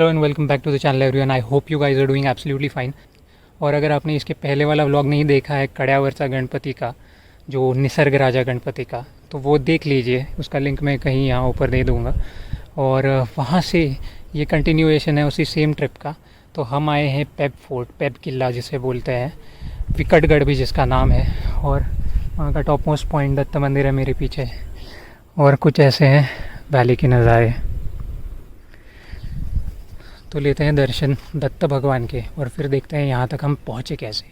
Hello and welcome back to the channel everyone. I hope you guys are doing absolutely fine. और अगर आपने इसके पहले वाला व्लॉग नहीं देखा है कड़्यावरचा गणपति का, जो निसर्ग राजा गणपति का, तो वो देख लीजिए। उसका लिंक मैं कहीं यहाँ ऊपर दे दूँगा। और वहाँ से ये कंटिन्यूएशन है उसी सेम ट्रिप का। तो हम आए हैं पेब फोर्ट, पेब किला जिसे बोलते हैं, विकटगढ़ भी जिसका नाम है। और वहाँ का टॉप मोस्ट पॉइंट दत्त मंदिर है मेरे पीछे। और कुछ ऐसे हैं वैली के नज़ारे। तो लेते हैं दर्शन दत्त भगवान के और फिर देखते हैं यहाँ तक हम पहुँचे कैसे।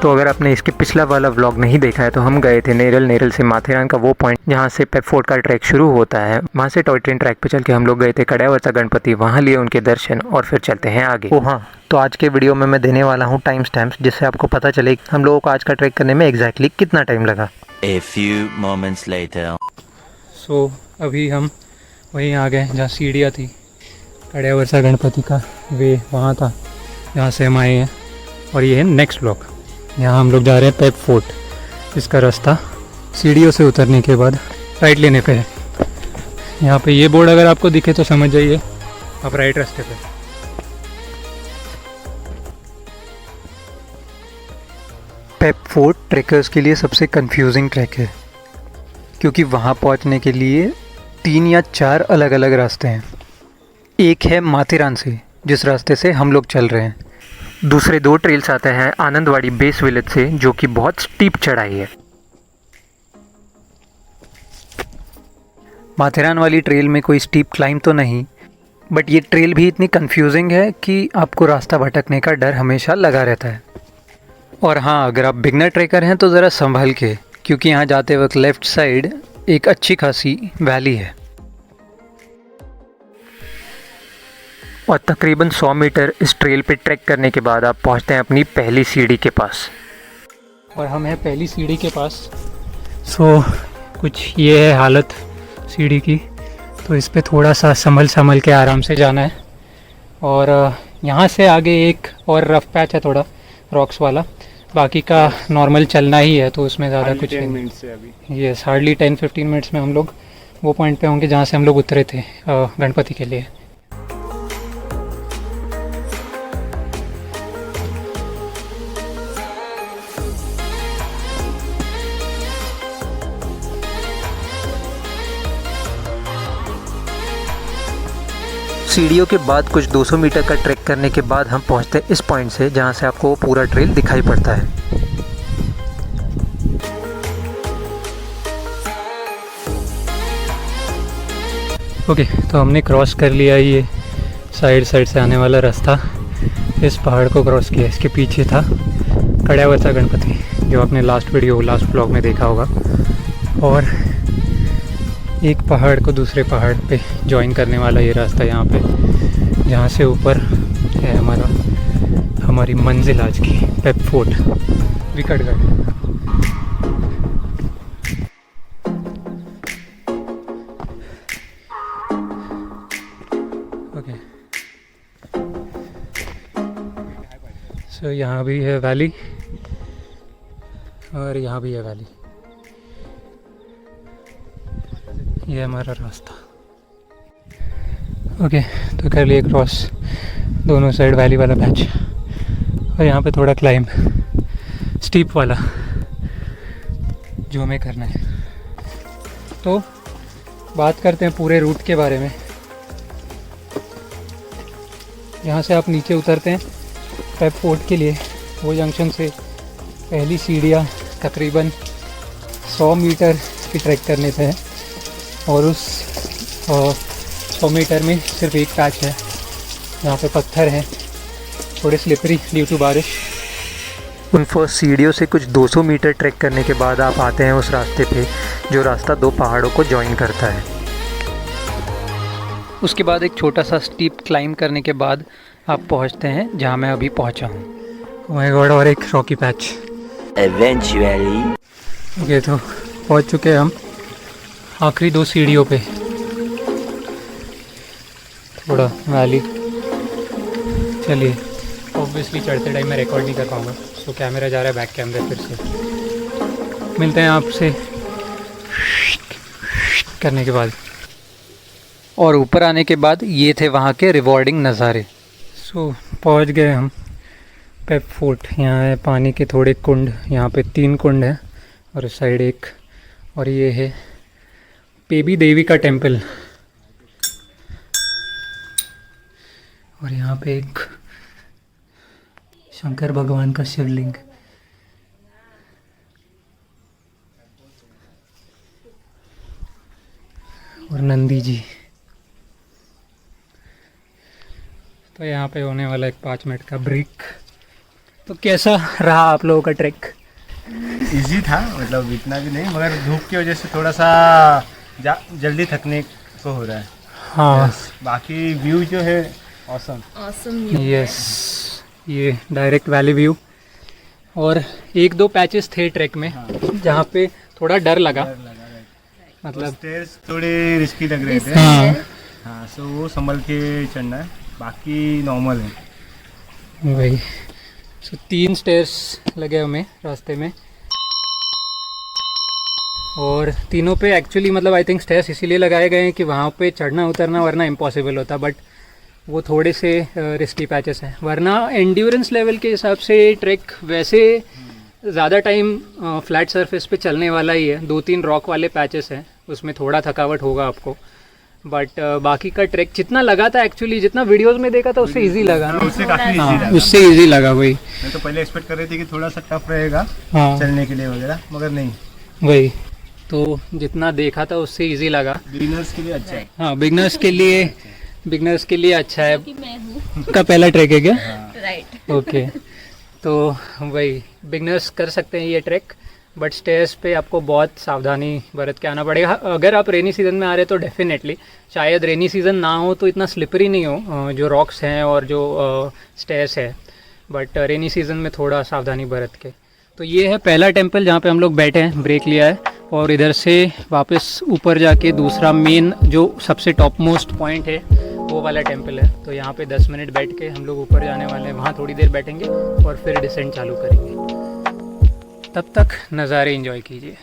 तो अगर आपने इसके पिछला वाला व्लॉग नहीं देखा है तो हम गए थे नेरल से माथेरान का वो पॉइंट जहाँ से पेब फोर्ट का ट्रैक शुरू होता है। वहाँ से टॉय ट्रेन ट्रैक पे चल के हम लोग गए थे कड़्यावरचा गणपति, वहाँ लिए उनके दर्शन और फिर चलते हैं आगे। ओ हाँ, तो आज के वीडियो में मैं देने वाला हूँ टाइम स्टैम्प्स, जिससे आपको पता चले हम लोगों को आज का ट्रैक करने में एग्जैक्टली कितना टाइम लगा। A few moments later. सो अभी हम वहीं आ गए जहाँ सीढ़ियाँ थी। कड़्यावरचा गणपति का वे वहाँ था जहाँ से हम आए हैं। और ये है नेक्स्ट ब्लॉक। यहाँ हम लोग जा रहे हैं पेब फोर्ट। इसका रास्ता सीढ़ियों से उतरने के बाद राइट लेने पे है। यहाँ पे ये बोर्ड अगर आपको दिखे तो समझ जाइए आप राइट रास्ते पे। पेब फोर्ट ट्रैकर्स के लिए सबसे कंफ्यूजिंग ट्रैक है, क्योंकि वहाँ पहुँचने के लिए 3 या 4 अलग अलग रास्ते हैं। एक है माथेरान से, जिस रास्ते से हम लोग चल रहे हैं। दूसरे 2 ट्रेल्स आते हैं आनंदवाड़ी बेस विलेज से, जो कि बहुत स्टीप चढ़ाई है। माथेरान वाली ट्रेल में कोई स्टीप क्लाइंब तो नहीं, बट ये ट्रेल भी इतनी कंफ्यूजिंग है कि आपको रास्ता भटकने का डर हमेशा लगा रहता है। और हाँ, अगर आप बिगनर ट्रेकर हैं तो ज़रा संभल के, क्योंकि यहाँ जाते वक्त लेफ़्ट साइड एक अच्छी खासी वैली है। और तकरीबन 100 मीटर इस ट्रेल पे ट्रैक करने के बाद आप पहुँचते हैं अपनी पहली सीढ़ी के पास। और हम हैं पहली सीढ़ी के पास। सो कुछ ये है हालत सीढ़ी की। तो इस पे थोड़ा सा संभल के आराम से जाना है। और यहाँ से आगे एक और रफ पैच है थोड़ा रॉक्स वाला, बाकी का नॉर्मल चलना ही है, तो उसमें ज़्यादा कुछ नहीं। ये हार्डली 10-15 मिनट्स में हम लोग वो पॉइंट पे होंगे जहाँ से हम लोग उतरे थे गणपति के लिए। सीढ़ियों के बाद कुछ 200 मीटर का ट्रैक करने के बाद हम पहुंचते हैं इस पॉइंट से, जहां से आपको पूरा ट्रेल दिखाई पड़ता है। ओके, तो हमने क्रॉस कर लिया ये साइड से आने वाला रास्ता। इस पहाड़ को क्रॉस किया। इसके पीछे था कड़्यावरचा गणपति, जो आपने लास्ट ब्लॉग में देखा होगा। और एक पहाड़ को दूसरे पहाड़ पे ज्वाइन करने वाला ये रास्ता यहाँ पे, जहाँ से ऊपर है हमारी मंजिल आज की, पेब फोर्ट विकटगढ़। ओके, सो यहाँ भी है वैली और यहाँ भी है वैली। ये हमारा रास्ता। ओके, तो कर लिए क्रॉस दोनों साइड वैली वाला पैच। और यहाँ पे थोड़ा क्लाइंब स्टीप वाला जो हमें करना है। तो बात करते हैं पूरे रूट के बारे में। यहाँ से आप नीचे उतरते हैं पेब फोर्ट के लिए। वो जंक्शन से पहली सीढ़ियाँ तकरीबन 100 मीटर की ट्रैक करने पे है। और उस 100 मीटर में सिर्फ एक पैच है जहाँ पे पत्थर हैं, थोड़े स्लिपरी ड्यू टू बारिश। उन फर्स्ट सीढ़ियों से कुछ 200 मीटर ट्रैक करने के बाद आप आते हैं उस रास्ते पे, जो रास्ता 2 पहाड़ों को ज्वाइन करता है। उसके बाद एक छोटा सा स्टीप क्लाइंब करने के बाद आप पहुँचते हैं जहाँ मैं अभी पहुँचा हूँ। ओह माय गॉड, और एक रॉकी पैच। Eventually. ओके, तो पहुँच चुके हैं हम आखिरी 2 सीढ़ियों पे। थोड़ा वैली। चलिए, ऑब्वियसली चढ़ते टाइम मैं रिकॉर्ड नहीं कर पाऊँगा, सो कैमरा जा रहा है बैक कैमरे। फिर से मिलते हैं आपसे करने के बाद। और ऊपर आने के बाद ये थे वहाँ के रिवॉर्डिंग नज़ारे। सो पहुँच गए हम पेप फोर्ट। यहाँ है पानी के थोड़े कुंड, यहाँ पे 3 कुंड हैं और उस साइड एक, और ये है पेबी देवी का टेम्पल। और यहाँ पे एक शंकर भगवान का शिवलिंग। और नंदी जी। तो यहाँ पे होने वाला एक 5 मिनट का ब्रेक। तो कैसा रहा आप लोगों का ट्रैक? इजी था, मतलब इतना भी नहीं, मगर धूप की वजह से थोड़ा सा जल्दी थकने को हो रहा है। हाँ बाकी व्यू जो है ऑसम। यस, ये डायरेक्ट वैली व्यू। और 1-2 पैचेस थे ट्रैक में जहाँ पे थोड़ा डर लगा, मतलब स्टेयर्स थोड़े रिस्की लग रहे थे। हाँ हाँ, सो वो संभल के चढ़ना है, बाकी नॉर्मल है। वही। सो 3 स्टेयर्स लगे हमें रास्ते में, और तीनों पे एक्चुअली मतलब आई थिंक स्टेयर्स इसीलिए लगाए गए हैं कि वहाँ पे चढ़ना उतरना वरना इम्पॉसिबल होता, बट वो थोड़े से रिस्की पैचेस हैं। वरना एंड्योरेंस लेवल के हिसाब से ट्रैक वैसे ज़्यादा टाइम फ्लैट सरफेस पे चलने वाला ही है। 2-3 रॉक वाले पैचेस हैं, उसमें थोड़ा थकावट होगा आपको, बट बाकी का ट्रैक जितना लगा था एक्चुअली, जितना वीडियोस में देखा था उससे इजी लगा ना। उससे काफी इजी हाँ, लगा। उससे इजी लगा। वही मैं तो पहले एक्सपेक्ट कर रही थी कि थोड़ा सा टफ रहेगा हाँ चलने के लिए वगैरह, मगर नहीं, वही। तो जितना देखा था उससे इजी लगा। बिगिनर्स के लिए अच्छा है। हाँ, बिगनर्स के लिए अच्छा है। का पहला ट्रैक है क्या? राइट। ओके, तो वही बिगनर्स कर सकते हैं ये ट्रैक, बट स्टेयर्स पे आपको बहुत सावधानी बरत के आना पड़ेगा। अगर आप रेनी सीज़न में आ रहे हैं तो डेफिनेटली, शायद रेनी सीज़न ना हो तो इतना स्लिपरी नहीं हो जो रॉक्स हैं और जो स्टेयर्स है, बट रेनी सीज़न में थोड़ा सावधानी बरत के। तो ये है पहला टेम्पल जहाँ पे हम लोग बैठे हैं, ब्रेक लिया है, और इधर से वापस ऊपर जाके दूसरा मेन जो सबसे टॉप मोस्ट पॉइंट है वो वाला टेम्पल है। तो यहाँ पे 10 मिनट बैठ के हम लोग ऊपर जाने वाले हैं, वहाँ थोड़ी देर बैठेंगे और फिर डिसेंड चालू करेंगे। तब तक नज़ारे एंजॉय कीजिए।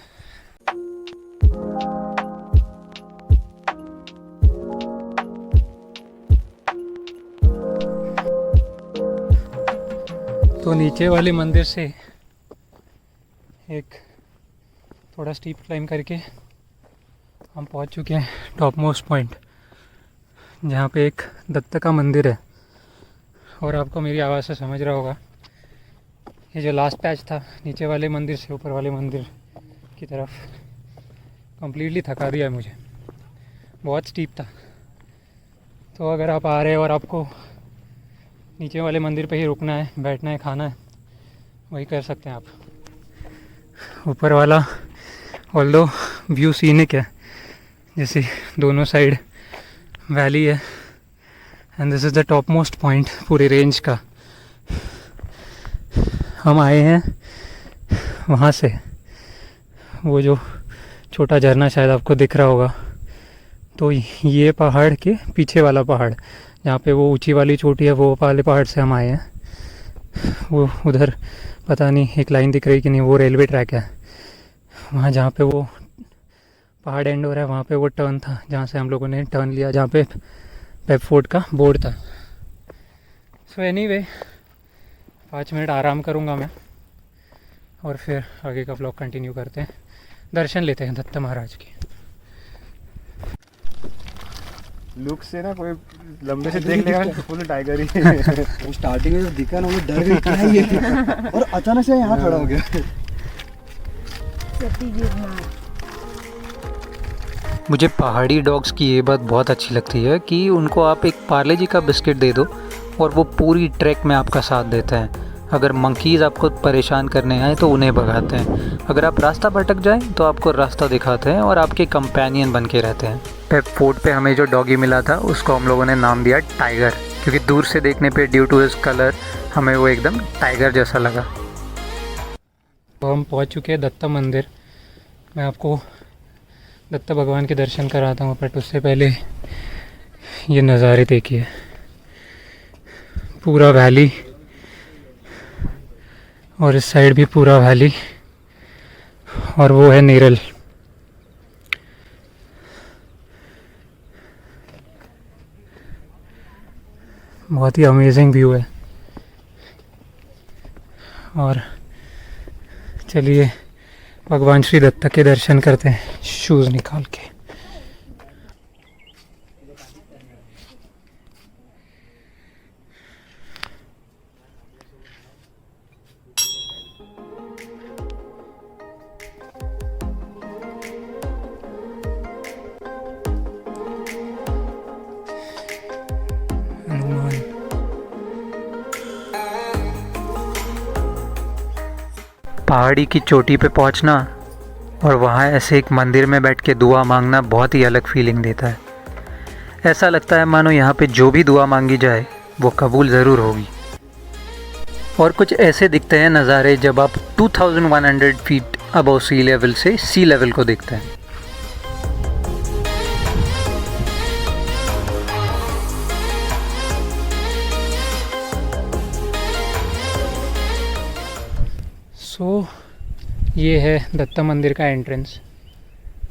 तो नीचे वाले मंदिर से एक थोड़ा स्टीप क्लाइम करके हम पहुंच चुके हैं टॉप मोस्ट पॉइंट, जहाँ पे एक दत्त का मंदिर है। और आपको मेरी आवाज़ से समझ रहा होगा, ये जो लास्ट पैच था नीचे वाले मंदिर से ऊपर वाले मंदिर की तरफ, कम्प्लीटली थका दिया मुझे, बहुत स्टीप था। तो अगर आप आ रहे हैं और आपको नीचे वाले मंदिर पे ही रुकना है, बैठना है, खाना है, वही कर सकते हैं आप। ऊपर वाला ऑल्दो व्यू सीनिक है, जैसे दोनों साइड वैली है, and this is the top most point पूरी रेंज का। हम आए हैं वहाँ से, वो जो छोटा झरना शायद आपको दिख रहा होगा, तो ये पहाड़ के पीछे वाला पहाड़ जहाँ पे वो ऊंची वाली चोटी है, वो वाले पहाड़ से हम आए हैं। वो उधर पता नहीं एक लाइन दिख रही कि नहीं, वो रेलवे ट्रैक है। वहाँ जहाँ पे वो पहाड़ एंड हो रहा है वहाँ पे वो टर्न था जहाँ से हम लोगों ने टर्न लिया, जहाँ पे पेप फोर्ट का बोर्ड था। सो एनीवे 5 मिनट आराम करूँगा मैं और फिर आगे का व्लॉग कंटिन्यू करते हैं। दर्शन लेते हैं दत्त महाराज के। लुक से ना कोई लंबे से देख लेगा तो फुल टाइगर ही है। वो स्टार्टिंग में जब दिखा ना, मुझे डर गई क्या है ये, और अचानक से यहाँ खड़ा हो गया। मुझे पहाड़ी डॉग्स की ये बात बहुत अच्छी लगती है कि उनको आप एक पार्ले जी का बिस्किट दे दो और वो पूरी ट्रैक में आपका साथ देते हैं। अगर मंकीज़ आपको परेशान करने आए तो उन्हें भगाते हैं, अगर आप रास्ता भटक जाएं तो आपको रास्ता दिखाते हैं और आपके कंपेनियन बन के रहते हैं। पेप फोर्ट पे हमें जो डॉगी मिला था उसको हम लोगों ने नाम दिया टाइगर, क्योंकि दूर से देखने पे ड्यू टू हिज कलर हमें वो एकदम टाइगर जैसा लगा। तो हम पहुंच चुके हैं दत्त मंदिर। मैं आपको दत्त भगवान के दर्शन कराता हूँ, बट उससे पहले ये नज़ारे देखिए, पूरा वैली और इस साइड भी पूरा वैली, और वो है नेरल। बहुत ही अमेजिंग व्यू है। और चलिए भगवान श्री दत्त के दर्शन करते हैं शूज़ निकाल के। पहाड़ी की चोटी पे पहुंचना और वहाँ ऐसे एक मंदिर में बैठ के दुआ मांगना बहुत ही अलग फीलिंग देता है। ऐसा लगता है मानो यहाँ पे जो भी दुआ मांगी जाए वो कबूल ज़रूर होगी। और कुछ ऐसे दिखते हैं नज़ारे जब आप 2100 फीट अबव सी लेवल से सी लेवल को देखते हैं। सो ये है दत्ता मंदिर का एंट्रेंस।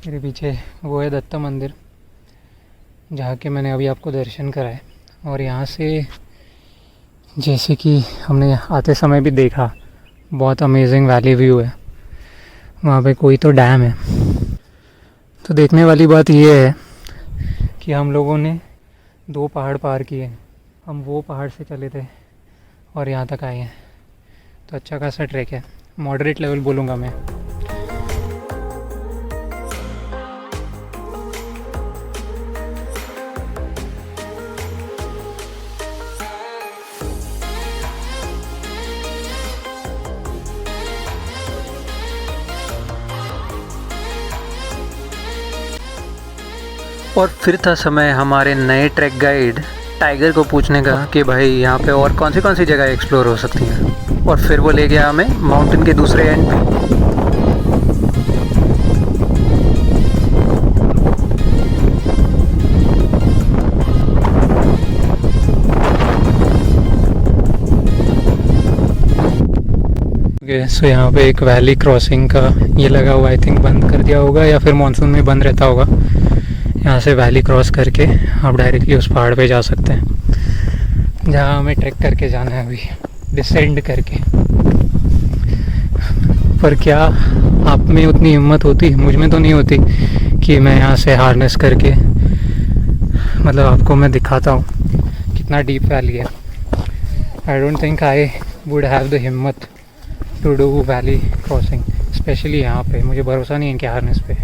मेरे पीछे वो है दत्ता मंदिर जहाँ के मैंने अभी आपको दर्शन कराए। और यहाँ से जैसे कि हमने आते समय भी देखा, बहुत अमेजिंग वैली व्यू है। वहाँ पे कोई तो डैम है। तो देखने वाली बात ये है कि हम लोगों ने 2 पहाड़ पार किए। हम वो पहाड़ से चले थे और यहाँ तक आए हैं। तो अच्छा खासा ट्रैक है, मॉडरेट लेवल बोलूँगा मैं। और फिर था समय हमारे नए ट्रैक गाइड टाइगर को पूछने का कि भाई यहाँ पे और कौन सी जगह एक्सप्लोर हो सकती हैं। और फिर वो ले गया हमें माउंटेन के दूसरे एंड पे। सो यहाँ पे एक वैली क्रॉसिंग का ये लगा हुआ, आई थिंक बंद कर दिया होगा या फिर मानसून में बंद रहता होगा। यहाँ से वैली क्रॉस करके आप डायरेक्टली उस पहाड़ पे जा सकते हैं जहाँ हमें ट्रैक करके जाना है अभी, डिसेंड करके। पर क्या आप में उतनी हिम्मत होती, मुझ में तो नहीं होती कि मैं यहाँ से हार्नेस करके, मतलब आपको मैं दिखाता हूँ कितना डीप वैली है। I don't think I would have the हिम्मत to do valley crossing, especially यहाँ पे। मुझे भरोसा नहीं है इनके हार्नेस पे।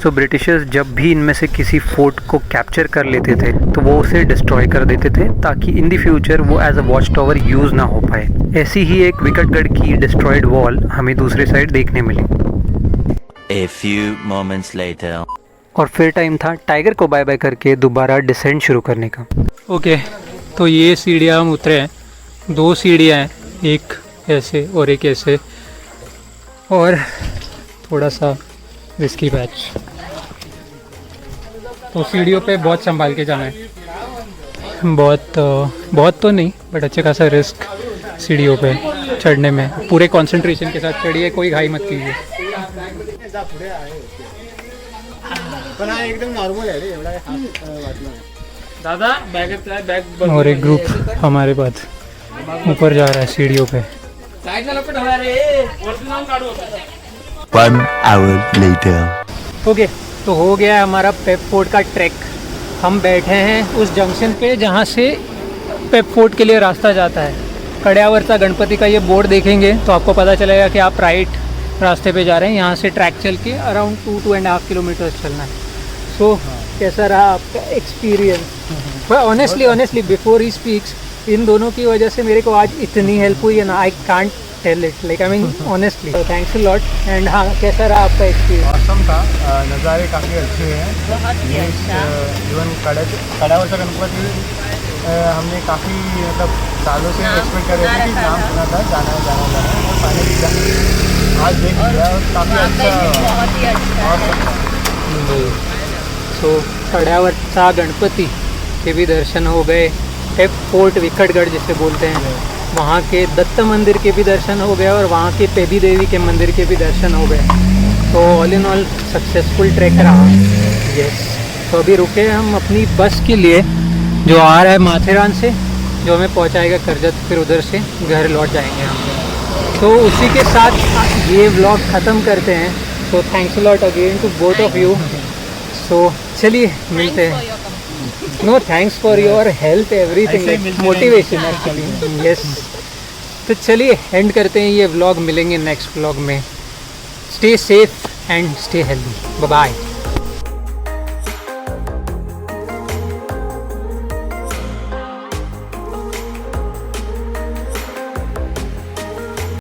सो ब्रिटिशर्स जब भी इनमें से किसी फोर्ट को कैप्चर कर लेते थे तो वो उसे डिस्ट्रॉय कर देते थे ताकि इन द फ्यूचर वो as a watch tower use ना हो पाए। ऐसी ही एक विकटगढ़ की डिस्ट्रॉयड वॉल हमें दूसरे साइड देखने मिली। A few moments later. और फिर टाइम था टाइगर को बाय बाय करके दोबारा डिसेंड शुरू करने का। ओके, तो ये सीढ़ियाँ हम उतरे हैं। 2 सीढ़ियाँ हैं, एक ऐसे और एक ऐसे, और थोड़ा सा रिस्की पैच। तो सीढ़ियों पे बहुत संभाल के जाना है, बहुत तो नहीं बट अच्छे खासा रिस्क सीढ़ियों पे चढ़ने में। पूरे कंसंट्रेशन के साथ चढ़िए, कोई घाई मत कीजिए। एकदम नॉर्मल है रे, एवढा वाटलं दादा बैग। और एक ग्रुप हमारे बाद ऊपर जा रहा है सीढ़ियों पे। 1 hour later. ओके, तो हो गया हमारा पेप फोर्ट का ट्रैक। हम बैठे हैं उस जंक्शन पे जहाँ से पेप फोर्ट के लिए रास्ता जाता है। कड़ियावर्ता गणपति का ये बोर्ड देखेंगे तो आपको पता चलेगा कि आप राइट रास्ते पे जा रहे हैं। यहाँ से ट्रैक चल के अराउंड 2.5 किलोमीटर चलना है। सो कैसा रहा आपका एक्सपीरियंस? ऑनेस्टली बिफोर ही स्पीक्स, इन दोनों की वजह से मेरे को आज इतनी हेल्प हुई है ना, I can't tell it, like I mean honestly. Thanks a lot. And हाँ, कैसा रहा आपका एक्सपीरियंस? ऑसम था, नज़ारे काफ़ी अच्छे हैं। इवन कड़ावरचा गणपति हमने काफ़ी मतलब सालों से एक्सपेक्ट कर रहे थे कि नाम सुना था, जाना है और फाइनली आज देख लिया और काफ़ी अच्छा। सो कड़ियावर्ता गणपति के भी दर्शन हो गए, पेप फोर्ट विकटगढ़ जिसे बोलते हैं वहाँ के दत्त मंदिर के भी दर्शन हो गए, और वहाँ के पेबी देवी के मंदिर के भी दर्शन हो गए। तो all in all successful track रहा। यस, तो अभी रुके हम अपनी बस के लिए जो आ रहा है माथेरान से, जो हमें पहुंचाएगा करजत, फिर उधर से घर लौट जाएंगे हम। तो उसी के साथ ये व्लॉग ख़त्म करते हैं। So thanks a lot again to both of you. So चलिए मिलते हैं। No thanks for your help everything, motivation actually. Yes, तो चलिए एंड करते हैं ये व्लॉग। मिलेंगे नेक्स्ट व्लॉग में। Stay safe and stay healthy. Bye bye.